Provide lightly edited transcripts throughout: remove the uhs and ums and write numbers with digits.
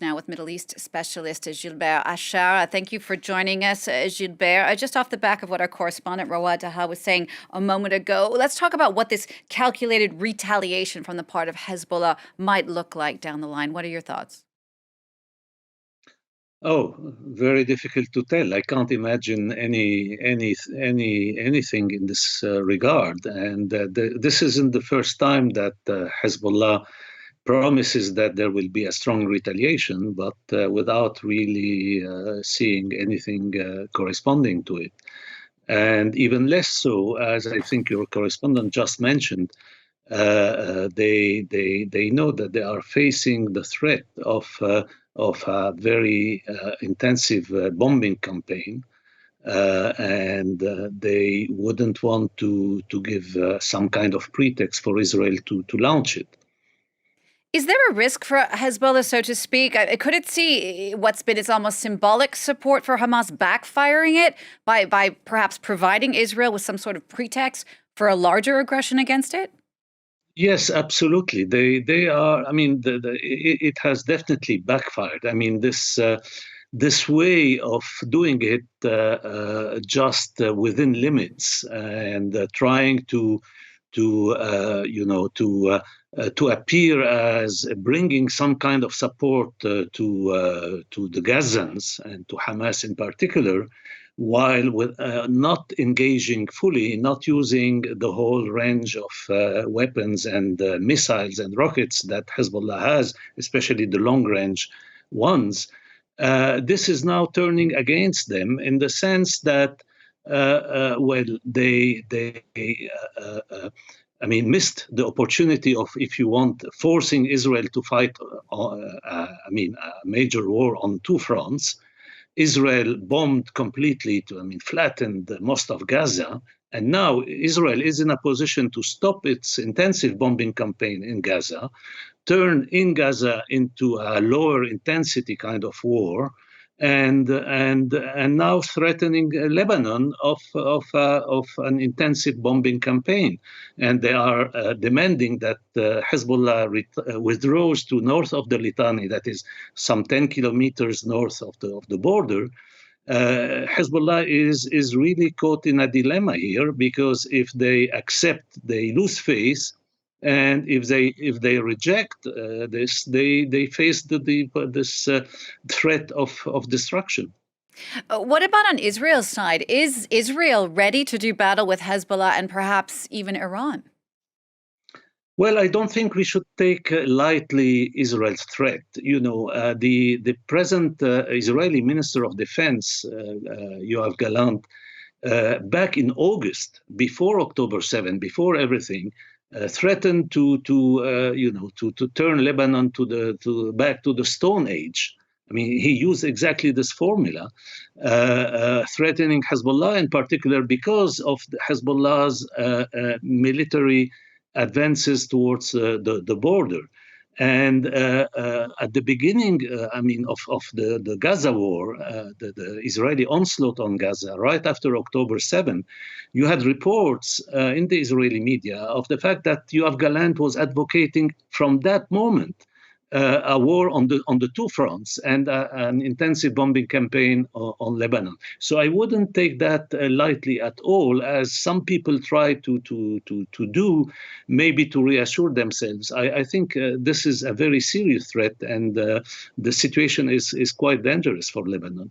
now with Middle East specialist Gilbert Achcar. Thank you for joining us, Gilbert. Just off the back of what our correspondent Rawad Taha was saying a moment ago, let's talk about what this calculated retaliation from the part of Hezbollah might look like down the line. What are your thoughts? Oh, very difficult to tell. I can't imagine anything in this regard. And this isn't the first time that Hezbollah promises that there will be a strong retaliation, but without really seeing anything corresponding to it. And even less so, as I think your correspondent just mentioned, they know that they are facing the threat of a very intensive bombing campaign, and they wouldn't want to give some kind of pretext for Israel to launch it. Is there a risk for Hezbollah, so to speak? Could it see what's been its almost symbolic support for Hamas backfiring it by perhaps providing Israel with some sort of pretext for a larger aggression against it? Yes, absolutely. They are. I mean, it has definitely backfired. I mean, this way of doing it just within limits and trying to appear as bringing some kind of support to the Gazans and to Hamas in particular, while not engaging fully, not using the whole range of weapons and missiles and rockets that Hezbollah has, especially the long-range ones. This is now turning against them in the sense that, they missed the opportunity of, if you want, forcing Israel to fight, a major war on two fronts. Israel bombed completely flattened most of Gaza. And now Israel is in a position to stop its intensive bombing campaign in Gaza, turn in Gaza into a lower intensity kind of war, and now threatening Lebanon of an intensive bombing campaign. And they are demanding that Hezbollah withdraws to north of the Litani, that is some 10 kilometers north of the border. Hezbollah is really caught in a dilemma here, because if they accept, they lose face. And if they reject this, they face this threat of destruction. What about on Israel's side? Is Israel ready to do battle with Hezbollah and perhaps even Iran? Well, I don't think we should take lightly Israel's threat. The present Israeli Minister of Defense, Yoav Gallant, back in August, before October 7, before everything, threatened to turn Lebanon back to the Stone Age. I mean, he used exactly this formula, threatening Hezbollah in particular because of Hezbollah's military advances towards the border. And at the beginning, of the Gaza war, the Israeli onslaught on Gaza, right after October 7, you had reports in the Israeli media of the fact that Yoav Gallant was advocating from that moment a war on the two fronts and an intensive bombing campaign on Lebanon. So I wouldn't take that lightly at all, as some people try to do, maybe to reassure themselves. I think this is a very serious threat, and the situation is quite dangerous for Lebanon.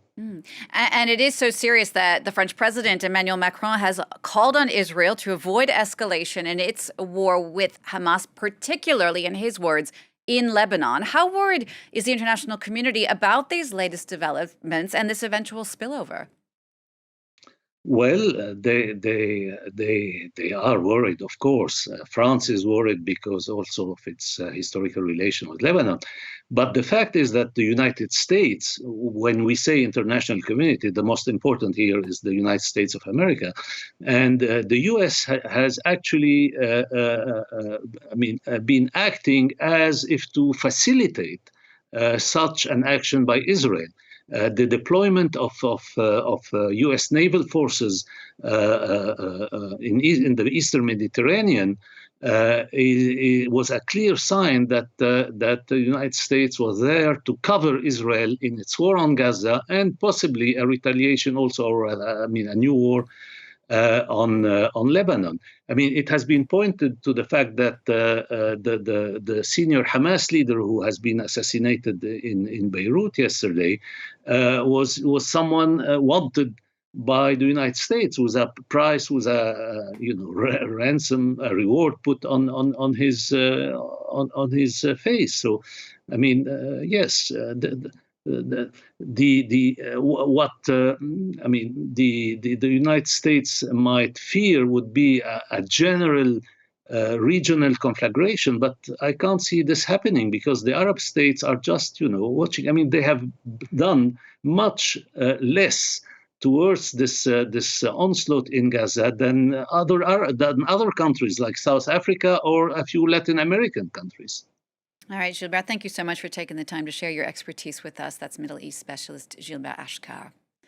And it is so serious that the French president, Emmanuel Macron, has called on Israel to avoid escalation in its war with Hamas, particularly, in his words, in Lebanon. How worried is the international community about these latest developments and this eventual spillover? Well, they are worried, of course. France is worried because also of its historical relation with Lebanon. But the fact is that the United States, when we say international community, the most important here is the United States of America. And the US has actually been acting as if to facilitate such an action by Israel. The deployment of U.S. naval forces in the Eastern Mediterranean it was a clear sign that the United States was there to cover Israel in its war on Gaza, and possibly a retaliation also, or a new war on Lebanon. I mean, it has been pointed to the fact that the senior Hamas leader who has been assassinated in Beirut yesterday was someone wanted by the United States, with a price, with a ransom, a reward put on his face. So, I mean, yes, the United States might fear would be a general regional conflagration, but I can't see this happening because the Arab states are just watching. I mean, they have done much less towards this onslaught in Gaza than other countries like South Africa or a few Latin American countries. All right, Gilbert, thank you so much for taking the time to share your expertise with us. That's Middle East specialist Gilbert Achcar.